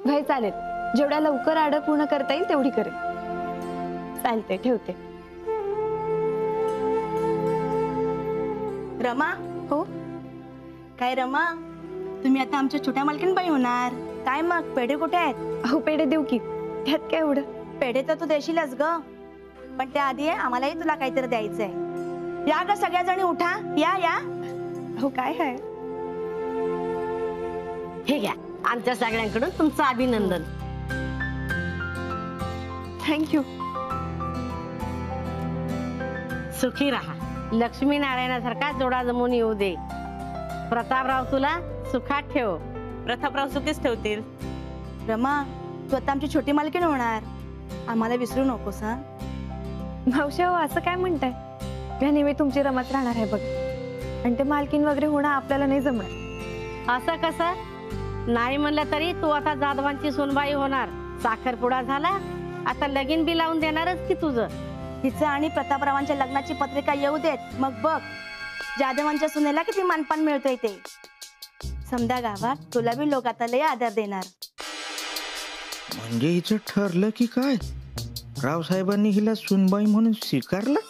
भाई चालेल, जेवढ्या लवकर ऑर्डर पूर्ण करता येईल तेवढी करेल. चालते, ठेवते. रमा. हो. काय रमा, तुम्ही आता आमच्या छोट्या मालकीणबाई होणार काय? मग पेढे कुठे आहेत? हो, पेढे देऊ की, त्यात काय एवढं. पेढे तर तू देशीलच ग, पण त्याआधी आम्हालाही तुला काहीतरी द्यायचंय. या ग सगळ्याजणी, उठा, या या. हो, काय आहे? हे घ्या, आमच्या सगळ्यांकडून तुमचं अभिनंदन. थँक्यू. सुखी राहा, लक्ष्मी नारायणासारखा जोडा जमून येऊ दे. प्रतापराव तुला सुखात ठेव. प्रतापराव सुखीच ठेवतील. रमा, तू आता आमची छोटी मालकीण होणार, आम्हाला विसरू नकोस हा. मावशी, हो असं काय म्हणताय? मी नेहमी तुमची रमत राहणार आहे बघ, आणि ते मालकीण वगैरे होणं आपल्याला नाही जमणार. असं कसं? नाही म्हणलं तरी तू आता जाधवांची सुनबाई होणार. साखरपुडा झाला, आता लगीन बी लावून देणारच की तुझं. तिचं आणि प्रतापरावांच्या लग्नाची पत्रिका येऊ देत, मग बघ जाधवांच्या सुनेला किती मानपान मिळतंय ते. समजा गावात तुला बी लोक आता लय आदर देणार. म्हणजे हिचं ठरलं की काय? रावसाहेबांनी हिला सुनबाई म्हणून स्वीकारलं?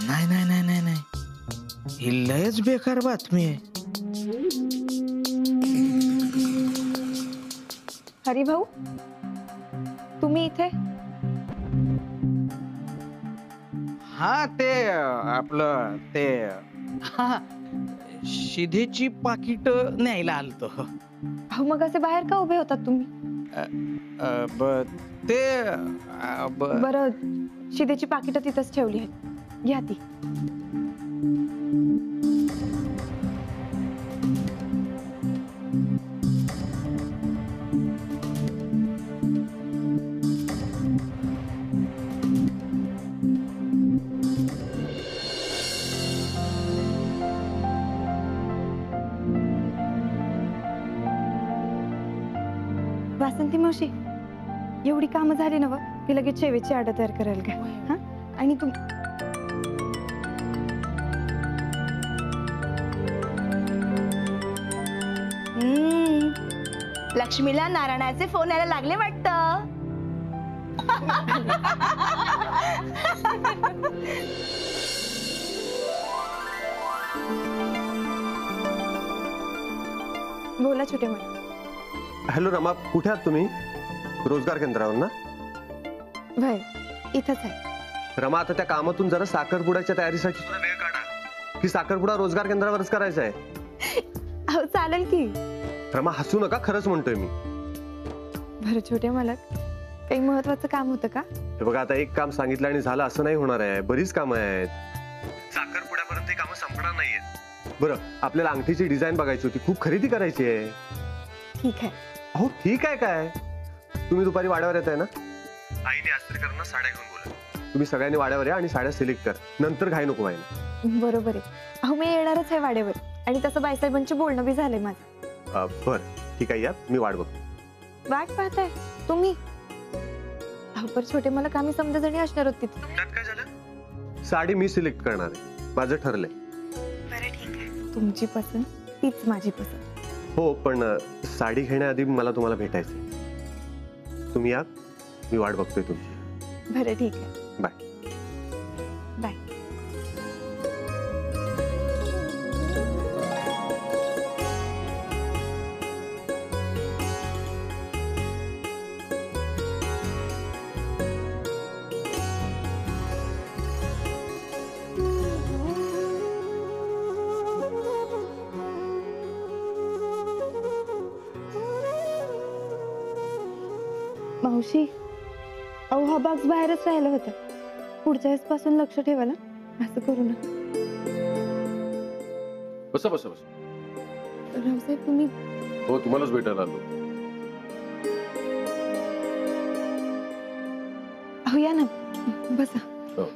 नाही नाही नाही नाही नाही, ही लयच बेकार बातमी आहे. हरिभाऊ, तुम्ही इथे? हा, ते आपलं ते शिधेची पाकिट न्यायला आलतो. अहो, मग असे बाहेर का उभे होतात तुम्ही? बरं, शिदेची पाकिटं तिथंच ठेवली आहेत, घ्या ती. वासंती मावशी, एवढी कामं झाली ना की लगेच शेवेची ऑर्डर तयार करायला काय? हा, आणि तुम लक्ष्मीला नारायणाचे फोन यायला लागले वाटतं. बोला छोटे मला. हॅलो रमा, कुठे आहात तुम्ही? रोजगार केंद्रावर ना? भाई, इथंच आहे. रमा, आता त्या कामातून जरा साखरपुड्याच्या तयारीसाठी तुला वेळ काढा. की साखरपुडा रोजगार केंद्रावरच करायचा आहे. अहो, चालेल की. रमा, हसू नका, खरंच म्हणतोय मी. बरं छोटे मला, काही महत्वाचं काम होतं का? हे बघा, आता एक काम सांगितलं आणि झालं असं नाही होणार आहे. बरीच कामं आहेत. साखरपुड्यापर्यंत कामं संपणार नाहीयेत. बरं, आपल्याला अंगठीची डिझाईन बघायची होती, खूप खरेदी करायची आहे. ठीक आहे. हो, ठीक आहे काय? तुम्ही दुपारी वाड्यावर येत आहे ना? आईने आस्त्रीकरांना साड्या घेऊन बोला. तुम्ही सगळ्यांनी वाड्यावर या आणि साड्या सिलेक्ट कर, नंतर घाई नको व्हायला. बरोबर आहे. अहो, मी येणारच आहे वाड्यावर, आणि तसं बाईसाहेबांची बोलणं बी झालंय माझं. बरं, ठीक आहे, या, मी वाट बघतो. वाट पाहताय तुम्ही? अहो, पर छोटे मला कामी समजा जणी असणार होती. त्यात काय झालं? साडी मी सिलेक्ट करणार आहे, माझं ठरलंय. बरं, ठीक आहे. तुमची पसंत तीच माझी पसंत. हो, पण साडी घेण्याआधी मला तुम्हाला भेटायचं. तुम्ही या, मी वाट बघतोय तुमची. बरं, ठीक आहे. बाय. बाय. मावशी, अहो, हा बॉक्स बाहेरच राहिला होता. पुढच्या वेळेस पासून लक्ष ठेवा ना, असं करू ना. बसा बसा बसा. रावसाहेब, तुम्ही? हो, तुम्हालाच भेटायला आलो. अहो, या ना, बसा. हो.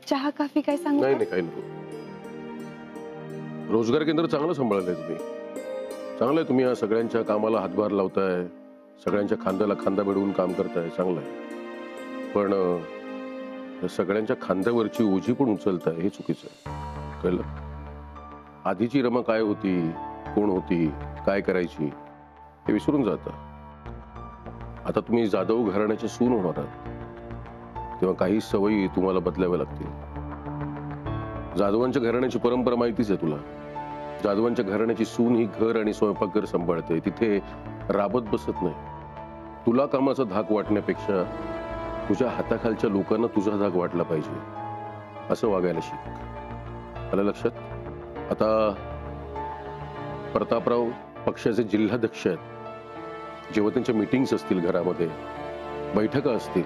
चहा कॉफी काय सांगू? नाही नाही, काही नको. रोजगार केंद्र चांगलं सांभाळलंय तुम्ही. चांगलंय, तुम्ही या सगळ्यांच्या कामाला हातभार लावताय, सगळ्यांच्या खांद्याला खांदा भिडवून काम करताय, चांगलं आहे. पण या सगळ्यांच्या खांद्यावरची ओझी पण उचलताय हे चुकीचं आहे. कळलं? आधीची रमा काय होती, कोण होती, काय करायची हे विसरून जाता. आता तुम्ही जाधव घराण्याचे सून होणार आहात, तेव्हा काही सवयी तुम्हाला बदलाव्या लागतील. जाधवांच्या घराण्याची परंपरा माहितीच आहे तुला. जाधवांच्या घराण्याची सून ही घर आणि स्वयंपाकघर सांभाळते, तिथे राबत बसत नाही. तुला कामाचा धाक वाटण्यापेक्षा तुझ्या हाताखालच्या लोकांना तुझा धाक वाटला पाहिजे, असं वागायला शिक. आलं लक्षात? आता प्रतापराव पक्षाचे जिल्हाध्यक्ष आहेत. जेव्हा त्यांच्या मीटिंग्स असतील, घरामध्ये बैठका असतील,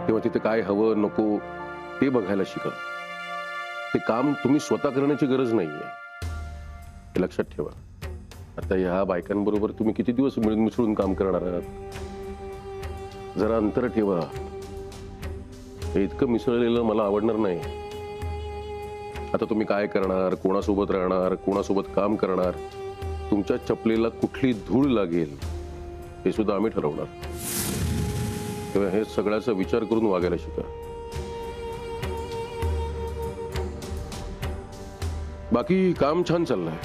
तेव्हा तिथे काय हवं नको ते बघायला शिका. ते काम तुम्ही स्वतः करण्याची गरज नाहीये, हे लक्षात ठेवा. आता ह्या बायकांबरोबर तुम्ही किती दिवस मिळून मिसळून काम करणार आहात? जरा अंतर ठेवा. हे इतकं मिसळलेलं मला आवडणार नाही. आता तुम्ही काय करणार, कोणासोबत राहणार, कोणासोबत काम करणार, तुमच्या चपलेला कुठली धूळ लागेल हे सुद्धा आम्ही ठरवणार. तेव्हा हे सगळ्याचा विचार करून वागायला शिका. बाकी काम छान चाललंय.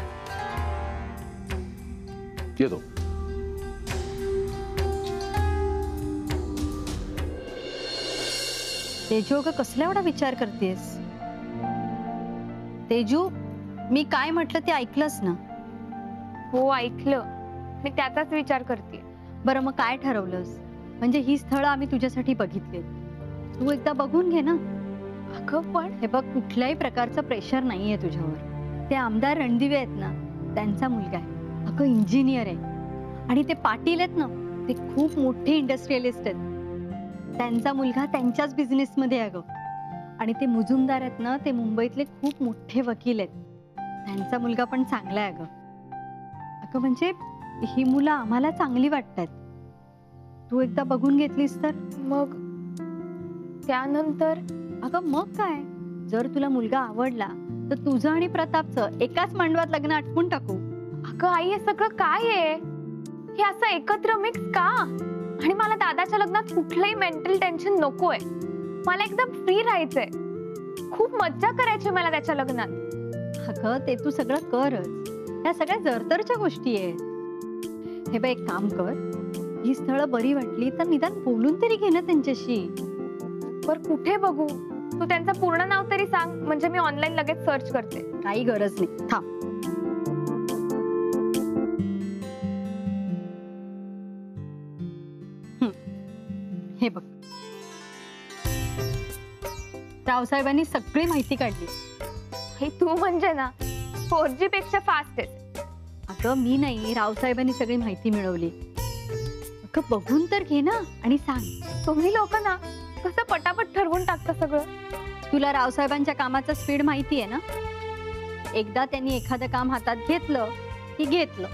येतो. तेजू, अगं कसला एवढा विचार करतेस? तेजू, मी काय म्हटलं ते ऐकलंस ना? हो ऐकलं, मी त्याचाच विचार करते. बरं मग काय ठरवलंस? म्हणजे ही स्थळं आम्ही तुझ्यासाठी बघितली, तू एकदा बघून घे ना. अगं पण हे बघ, कुठल्याही प्रकारचं प्रेशर नाहीये तुझ्यावर. ते आमदार रणदिवे आहेत ना, त्यांचा मुलगा आहे. अगं इंजिनियर आहे. आणि ते पाटील आहेत ना, ते खूप मोठे इंडस्ट्रियलिस्ट आहेत. त्यांचा मुलगा त्यांच्याच बिझनेसमध्ये आहे अगं. आणि ते मुजुमदार आहेत ना, ते मुंबईतले खूप मोठे वकील आहेत. त्यांचा मुलगा पण चांगला आहे अगं. अगं म्हणजे ही मुलं आम्हाला चांगली वाटतात. तू एकदा बघून घेतलीस तर. मग त्यानंतर अगं मग काय, जर तुला मुलगा आवडला तर तुझं आणि प्रतापचं एकाच मांडवात लग्न आटपून टाकू. अगं आई, हे सगळं काय आहे? हे असं एकत्र मिक्स का? आणि मला दादाच्या लग्नात कुठलंही मेंटल टेन्शन नकोय. मला एकदम फ्री राहायचंय. खूप मज्जा करायची मला त्याच्या लग्नात. अगं ते तू सगळं करच, ह्या सगळ्या जरतरच्या गोष्टी आहेत. हे बघ, एक काम कर, ही स्थळं बरी वाटली तर निदान बोलून तरी घे ना त्यांच्याशी. पर कुठे बघू? तू त्यांचं पूर्ण नाव तरी सांग, म्हणजे मी ऑनलाईन लगेच सर्च करते. काही गरज नाही, थांब. हे बघ, रावसाहेबांनी सगळी माहिती काढली. हे तू म्हणजे ना 4G पेक्षा फास्ट आहे. अगं मी नाही, रावसाहेबांनी सगळी माहिती मिळवली. अगं बघून तर घे ना आणि सांग. तुम्ही लोक ना कसं पटापट ठरवून टाकता सगळं. तुला रावसाहेबांच्या कामाचा स्पीड माहिती आहे ना. एकदा त्यांनी एखादं काम हातात घेतलं की घेतलं.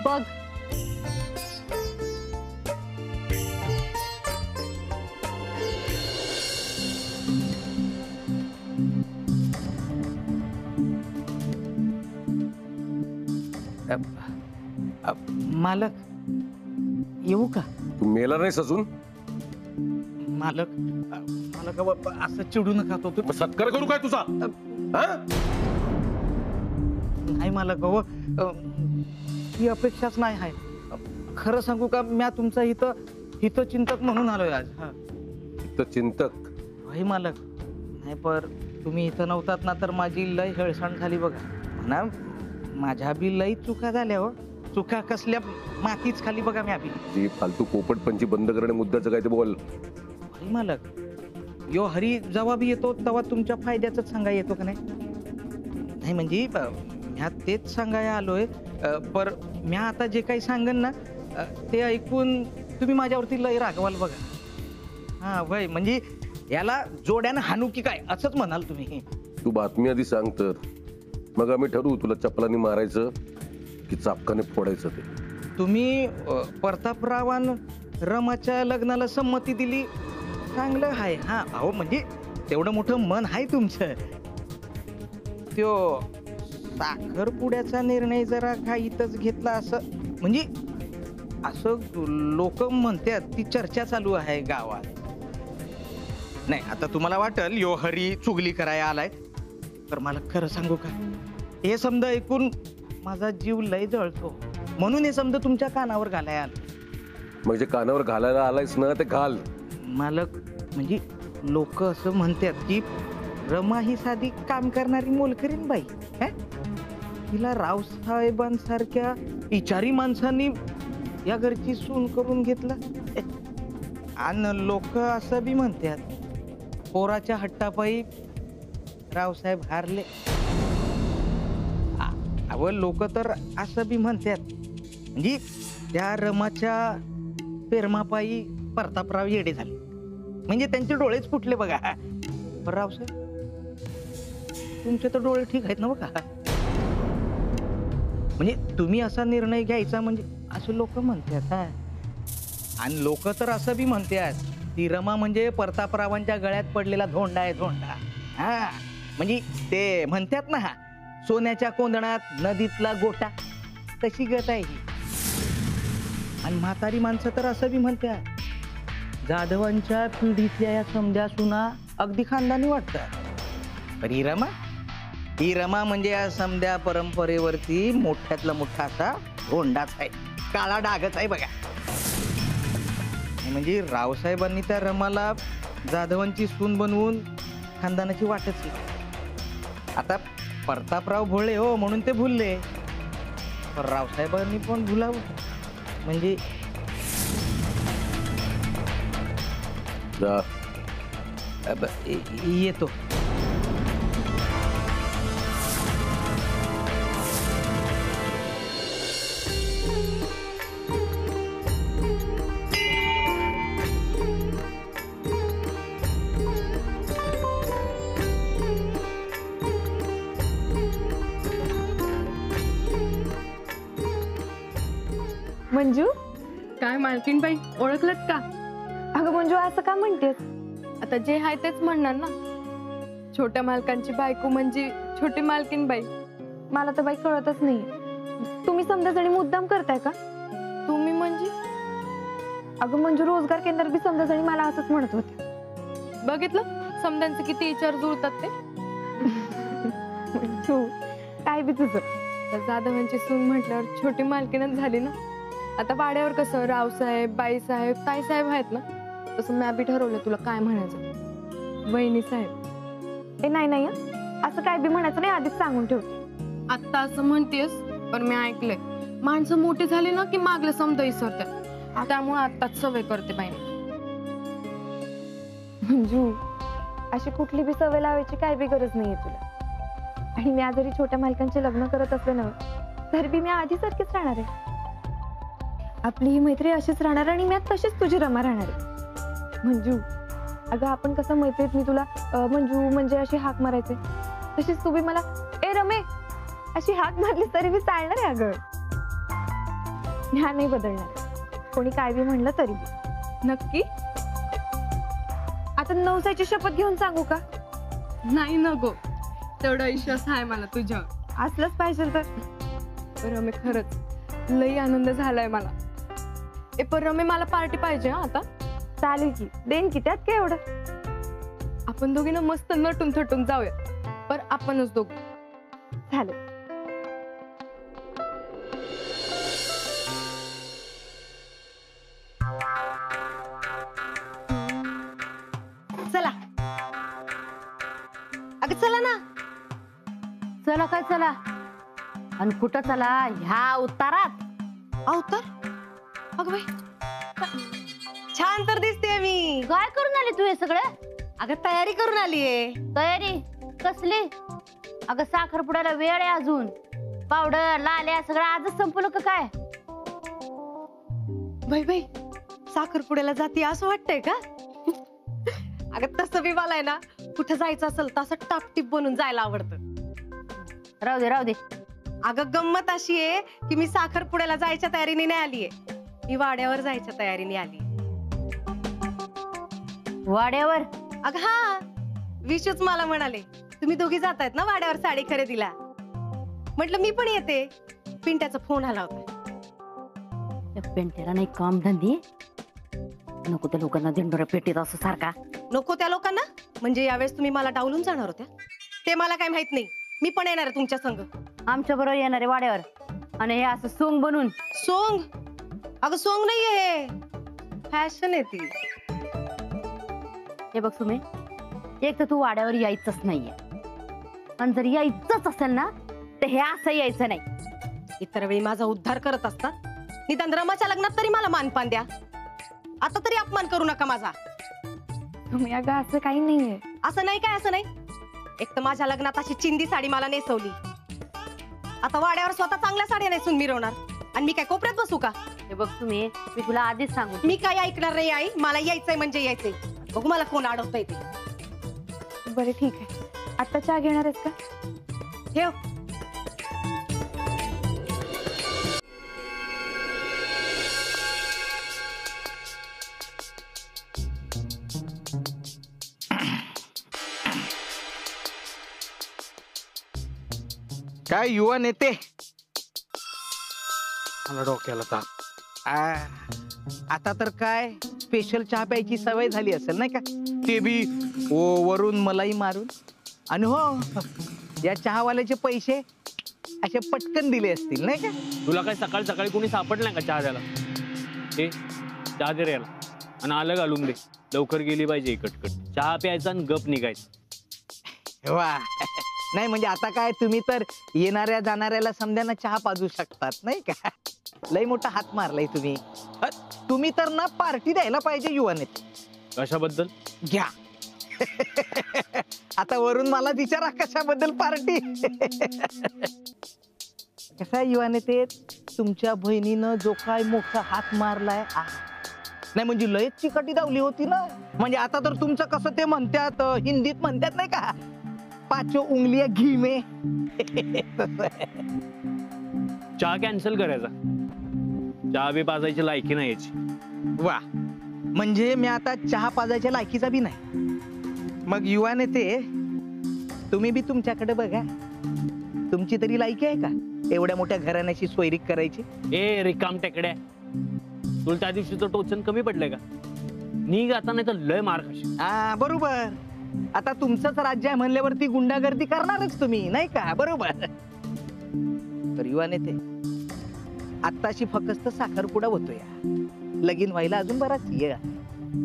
बघ, मालक येऊ का? तू मेला नाहीस अजून? मालक मालक असं चिडू नका. तो सत्कार करू काय तुझा? नाही मालक, ही अपेक्षाच नाही आहे. खरं सांगू का, मी तुमचा हितचिंतक म्हणून आलोय आज. चिंतक होय मालक. नाही पर तुम्ही इथं नव्हतात ना तर माझी लय हेळसांड झाली बघा ना. माझ्या बी लई चुका झाल्या हो. चुका कसल्या मातीच खाली बघा. मी जी फालतू पोपटपंची बंद करणे मुद्द्याचं काय ते बोल. मालक, यो हरी जेव्हा बी येतो तेव्हा तुमच्या फायद्याच सांगाय येतो का नाही? नाही म्हणजे ह्या तेच सांगायला आलोय. पर म्या आता जे काही सांगन ना ते ऐकून तुम्ही माझ्यावरती लय रागवाल बघा. हा वय, म्हणजे याला जोड्यानं हाणू की काय असंच म्हणाल तुम्ही. तू बातमी आधी सांग तर मग आम्ही ठरवू तुला चपलानी मारायचं की चापकाने फोडायचं ते. तुम्ही प्रतापरावान रमाच्या लग्नाला संमती दिली, चांगलं आहे. हा अहो, म्हणजे तेवढं मोठं मन आहे तुमचं. त्यो साखरपुड्याचा निर्णय जरा घाईतच घेतला असं म्हणजे असं लोक म्हणतात, ती चर्चा चालू आहे गावात. नाही आता तुम्हाला वाटेल यो हरी चुगली करायला आलाय, तर मला खरं सांगू का, हे समजा ऐकून माझा जीव लय जळतो, म्हणून हे समजा तुमच्या कानावर घालायला आलं. म्हणजे कानावर घालायला आलायस ना, ते घाल. मालक म्हणजे लोक असं म्हणतात की रमा ही साधी काम करणारी मोलकरीण बाई, तिला रावसाहेबांसारख्या विचारी माणसांनी या घरची सून करून घेतलं. आणि लोक असं बी म्हणतात पोराच्या हट्टापायी रावसाहेब हारले. अव लोक तर असं बी म्हणतात म्हणजे त्या रमाच्या पेरमापायी प्रतापराव येडे झाले, म्हणजे त्यांचे डोळेच फुटले बघा. बरं रावसाहेब, तुमचे तर डोळे ठीक आहेत ना बघा. म्हणजे तुम्ही असा निर्णय घ्यायचा म्हणजे असं लोक म्हणतात. आणि लोक तर असं बी म्हणतात ती रमा म्हणजे प्रतापरावांच्या गळ्यात पडलेला धोंडा आहे, धोंडा. म्हणजे ते म्हणतात ना, सोन्याच्या कोंदणात नदीतला गोटा, तशी गत आहे ही. आणि म्हातारी माणसं तर असं बी म्हणतात जाधवांच्या पिढीतल्या या समध्या सुना अगदी खानदानी वाटतात. पण ही रमा म्हणजे या समध्या परंपरेवरती मोठ्यातला मोठा असा धोंडाच आहे, काळा डागच आहे बघा. म्हणजे रावसाहेबांनी त्या रमाला जाधवांची सून बनवून खानदानाची वाटच केली. आता प्रतापराव भोळे हो म्हणून ते भुलले, पण रावसाहेबांनी पण भुलावं म्हणजे. येतो. मंजू, काय मालकीनबाई, ओळखलत का? अगं मंजू असं का म्हणतेस? आता जे आहे तेच म्हणणार ना. छोट्या मालकांची बायको म्हणजे छोटी मालकीनबाई. मला तर बाई कळतच नाही, तुम्ही समजा जणी मुद्दाम करताय का? तुम्ही म्हणजे? अगं मंजू, रोजगार केंद्रात बी समजा जणी मला असंच म्हणत होते. बघितलं समद्यांचे किती विचार जुळतात ते. मंजू, काय बी तुझं. जाधवांची सून म्हटल्यावर छोटी मालकीनच झाली ना. आता वाड्यावर कसं रावसाहेब, बाईसाहेब, ताईसाहेब आहेत ना, तसं मी बी ठरवलं तुला काय म्हणायचं, वहिनी साहेब. ए नाही नाही, असं काय बी म्हणायचं नाही, आधीच सांगून ठेवते. आता असं म्हणतेस, पण मी ऐकलंय माणसं मोठी झाली ना की मागलं समजा विसरतात, त्यामुळे आताच सवय करते बाईने. मंजू, अशी कुठली बी सवय लावायची काय बी गरज नाहीये तुला. आणि मी जरी छोट्या मालकांचे लग्न करत असले ना, तरी बी मी आधी सारखीच राहणार आहे. आपली ही मैत्री अशीच राहणार आणि मी तशीच तुझी रमा राहणार आहे. मंजू, अगं आपण कसं मैत्रीत मी तुला मंजू म्हणजे अशी हाक मारायचे, तशीच तू बी मला ए रमे अशी हाक मारली तरी बी चालणार आहे. अगं ह्या नाही बदलणार, कोणी काय बी म्हणलं तरी बी. नक्की? आता नवसाची शपथ घेऊन सांगू का? नाही नको, तेवढा विश्वास आहे मला तुझ्यावर. असलंच पाहिजे तर. रमे खरंच लई आनंद झालाय मला. पण रमे मला पार्टी पाहिजे हा आता. चालेल की, देईन की, त्यात काय एवढं. आपण दोघींना मस्त नटून थटून जाऊया, पर आपणच दोघ. चालेल. चला अगं चला ना. चला काय चला, आणि कुठं चला? ह्या उतारात. अवतार? अगं बाई, छान तर दिसते मी. काय करून आली तू हे सगळं? अगं तयारी करून आलीये. तयारी कसली? अगं साखरपुड्याला वेळ आहे अजून. पावडर लाल्या सगळं आजच संपलं का काय? बाई बाई, साखरपुड्याला जाती असं वाटतंय का? अगं तसं बी मला आहे ना, कुठं जायचं असेल तर असं टापटीप बनून जायला आवडतं. राहू दे राहू दे. अगं गंमत अशी आहे की मी साखरपुड्याला जायच्या तयारीने नाही आलीये, मी वाड्यावर जायच्या तयारीने आली. वाड्यावर? अगं हा, विशूच मला म्हणाले तुम्ही दोघी जातायत ना वाड्यावर साडी खरेदीला. म्हटलं मी पण येते. पिंट्याचा फोन आला होता. त्या पेंट्याला नाही काम धंदे नको, त्या लोकांना दिंडोरा पेटीत असं सारखा. नको त्या लोकांना? म्हणजे यावेळेस तुम्ही मला डावलून जाणार होत्या? ते मला काय माहित नाही. मी पण येणार आहे तुमच्या संग. आमच्या बरोबर येणारे वाड्यावर आणि हे असं सोंग बनून. सोंग? अगं सोंग नाहीये हे, फॅशन आहे ती. हे बघ सुमे, एक तर तू वाड्यावर यायचंच नाहीये, आणि जर यायचंच असेल ना तर हे असं यायचं नाही. इतर वेळी माझा उद्धार करत असतात, निदान रमाच्या लग्नात तरी मला मानपान द्या. आता तरी अपमान करू नका माझा. तुम्ही अगं असं काही नाहीये. असं नाही काय, असं नाही. एक तर माझ्या लग्नात अशी चिंदी साडी मला नेसवली, आता वाड्यावर स्वतः चांगल्या साड्या नेसून मिरवणार, आणि मी काय कोपऱ्यात बसू का? हे बघ सुमे, मी तुला आधीच सांगू, मी काय ऐकणार नाही आई. मला यायचंय म्हणजे यायचंय. बघू मला कोण अडवतंय ते. बरं ठीक आहे, आता चहा घेणार आहेस का? ठेव. काय युवा नेते, मला डोक्याला ताप. आता तर काय स्पेशल चहा प्यायची सवय झाली असेल नाही का? ते बी वरून मलाई मारून. आणि हो, या चहावाल्याचे पैसे असे पटकन दिले असतील नाही का? तुला काय सकाळ सकाळी कोणी सापडलं नाही का चहा द्यायला? हे चहा दे रे याला, आणि आलं घालून दे. लवकर गेली पाहिजे कटकट. चहा प्यायचा आणि गप निघायचं. वा, नाही म्हणजे आता काय तुम्ही तर येणाऱ्या जाणाऱ्याला समद्यांना चहा पाजू शकतात नाही का? लय मोठा हात मारलाय तुम्ही. तुम्ही तर ना पार्टी द्यायला पाहिजे युवा नेते. कशाबद्दल? घ्या. आता वरून मला विचारा कशाबद्दल पार्टी. कसा युवा नेते, तुमच्या बहिणीनं जो काय मोठा हात मारलाय, नाही म्हणजे लयच चिकटी दावली होती ना. म्हणजे आता तर तुमचं कसं ते म्हणतात, हिंदीत म्हणतात नाही का, पाचो उंगलिया घी में. चहा कॅन्सल करायचा. चहा बी पाजायची लायकी नाही याची. वा, म्हणजे मी आता चहा पाजायच्या लायकीचा बी नाही. मग युवा नेते, तुम्ही बी तुमच्याकडे बघा. तुमची तरी लायकी आहे का एवढ्या मोठ्या घराण्याची सोयरीक करायची? ए रिकाम टेकड्या, तुला त्या दिवशीचं टोचन कमी पडलंय का? निघ आता, नाही तर लय मार खाशील. बरोबर. आता तुमचंच राज्य आहे म्हणल्यावरती गुंडागर्दी करणारच तुम्ही नाही का? बरोबर. तर युवा नेते, आत्ताशी फक्त साखरपुडा होतोय, लगीन व्हायला अजून बराच ये.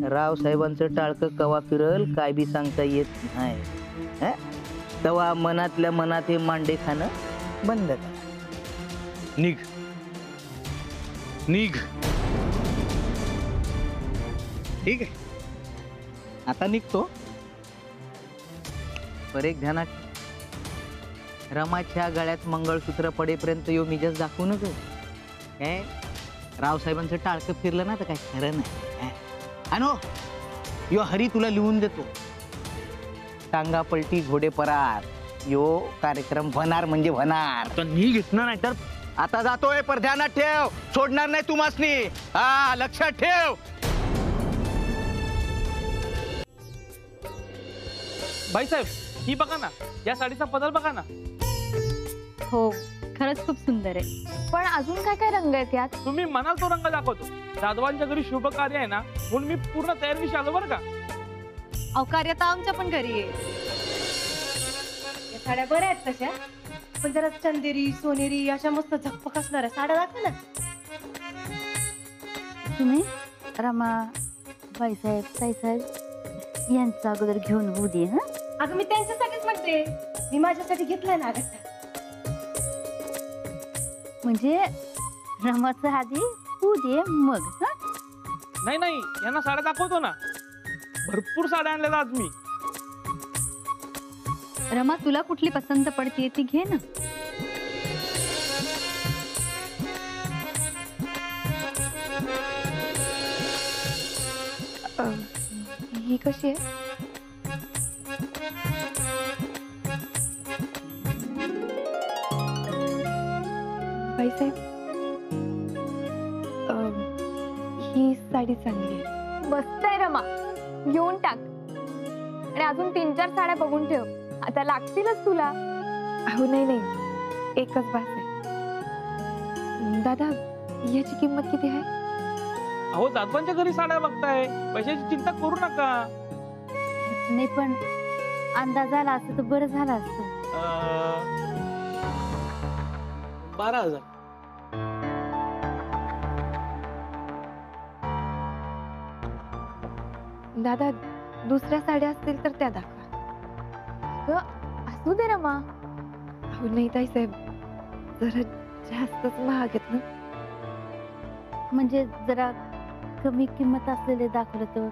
राव साहेबांचं टाळकं कवा फिरल काय बी सांगता येत नाही. तेव्हा मनातल्या मनात हे मांडे खाणं बंद करा. निघ निघ. ठीक आहे, आता निघतो. पर एक ध्यानात, रमाच्या गळ्यात मंगळसूत्र पडेपर्यंत यो मिजस दाखवू नको. काय रावसाहेबांचं टाळकं फिरलं ना तर काय खरं नाही. अनो, यो हरी तुला लिहून देतो. टांगा पलटी घोडे परार, यो कार्यक्रम होणार म्हणजे होणार. तर निघ इथनं, नाही तर. आता जातोय, पर ध्यानात ठेव, सोडणार नाही तुम्हासनी. हा, लक्षात ठेव. भाईसाहेब, ही बघा ना, या साडीचा पदर बघा ना. हो, खरंच खूप सुंदर आहे. पण अजून काय काय रंग आहेत यात? तुम्ही म्हणाल तो रंग दाखवतो. जाधवांच्या घरी शुभ कार्य आहे ना, म्हणून मी पूर्ण तयारीशी आलो बरं का. अवकार्य तर आमच्या पण घरी आहे. या साड्या बऱ्या आहेत तशा, पण जरा चंदेरी सोनेरी अशा मस्त झकपक असणाऱ्या साड्या दाखवा ना. तुम्ही रमा, बाईसाहेब, ताईसाहेब यांचा अगोदर घेऊन होऊ दे. हा, अगं मी त्यांच्यासाठीच म्हणते, मी माझ्यासाठी घेतलाय ना. म्हणजे रमाचं आधी होऊ दे मग. हा, नाही नाही, यांना साड्या दाखवतो ना. भरपूर साड्या आणल्या आज मी. रमा, तुला कुठली पसंत पडते ती घे ना. ही कशी आहे? बाईसाहेब, ही साडी चांगली आहे. मस्त आहे रमा, घेऊन टाक. आणि अजून 3-4 साड्या बघून ठेव, आता लागतीलच तुला. अहो नाही नाही, एकच बास आहे. दादा, याची किंमत किती आहे? अहो, जाधवांच्या घरी साड्या बघताय, पैशाची चिंता करू नका. नाही पण अंदाज आला असतं तर बरं झालं असतं. 12,000. दादा दुसऱ्या साड्या असतील तर त्या दाखवा. असू दे रमा. अहो नाही ताईसाहेब, जरा जास्तच महाग आहेत ना. म्हणजे जरा कमी किंमत असलेले दाखवलं तर.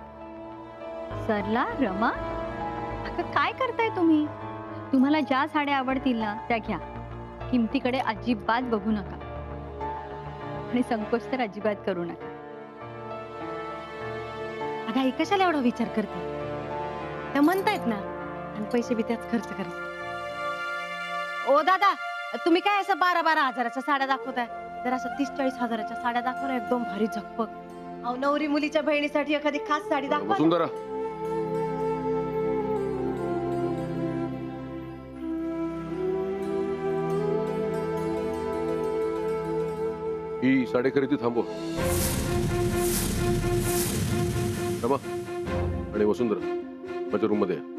सरला रमा, अगं काय करताय तुम्ही? तुम्हाला ज्या साड्या आवडतील ना त्या घ्या. किमतीकडे अजिबात बघू नका आणि संकोच तर अजिबात करू नका. अगं आई कशाला एवढा विचार करते? त्या म्हणतायत ना, आणि पैसे बी त्याच खर्च करायचे. ओ दादा, तुम्ही काय असं 12-12 हजाराच्या साड्या दाखवताय? जर असं 30-40 हजाराच्या साड्या दाखव ना, एकदम भारी झकपक. अहो नवरी मुलीच्या बहिणीसाठी एखादी खास साडी दाखवा ना. वसुंधरा, ही साडी खरेदी थांबव. रमा आणि वसुंधरा माझ्या रूम मध्ये या.